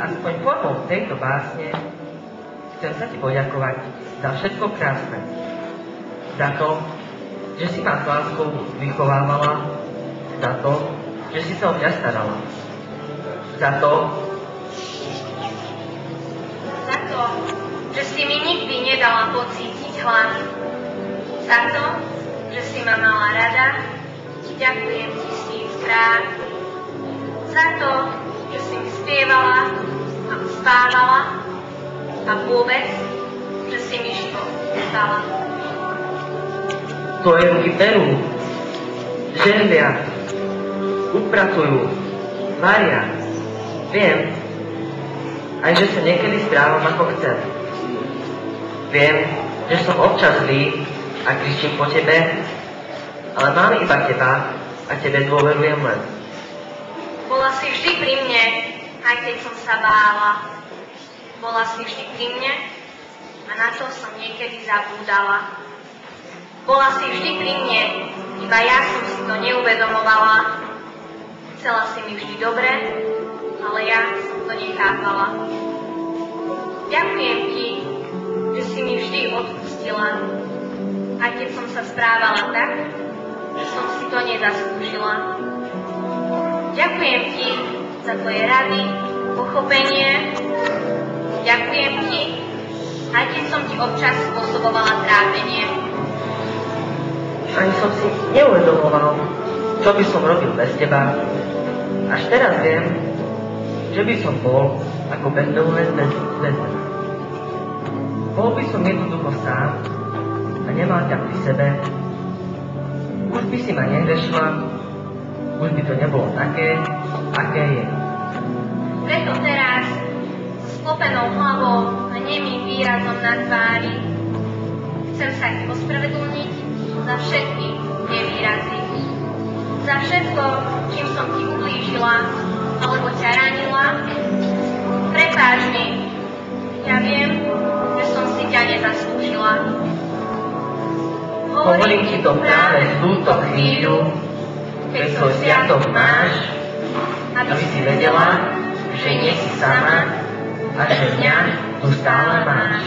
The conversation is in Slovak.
aspoň formou tejto básne chcem sa ti poďakovať za všetko krásne. Za to, že si ma s láskou vychovávala, za to, že si sa o mňa starala. Za to, že si mi nikdy nedala pocítiť hlad. Za to, že si ma mala rada, ďakujem ti tisíckrát. Za to, že si mi spievala a uspávala a vôbec, že si mi život dala. Tvoje ruky perú, žehlia, upracujú, varia. Viem, aj že sa niekedy správam ako chcem. Viem, že som občas zlý a kričím po tebe, ale mám iba teba a tebe dôverujem len. Bola si vždy pri mne, aj keď som sa bála. Bola si vždy pri mne a na to som niekedy zabúdala. Bola si vždy pri mne, iba ja som si to neuvedomovala. Chcela si mi vždy dobre, ale ja som to nechápala. Ďakujem ti, že si mi vždy odpustila, aj keď som sa správala tak, že som si to nezaslúžila. Ďakujem ti za tvoje rady, pochopenie. Ďakujem ti, aj keď som ti občas spôsobovala trápenie. Ani som si neuvedomoval, čo by som robil bez teba. Až teraz viem, že by som bol ako bezdomovec bez teba. Bol by som jednoducho sám a nemal ťa pri sebe. Už by si ma nehrešila, už by to nebolo také, aké je. Preto teraz, s sklopenou hlavou a nemým výrazom na tvári, chcem sa ti ospravedlniť za všetky nevýrazy. Za všetko, čím som ti ublížila alebo ťa ranila. Prepáč mi, ja viem, že som si ťa nezaslúžila. Hovorím ti to práve v túto chvíľu, keď svoj sviatok máš, aby si vedela, že nie si sama a že mňa tu stále máš.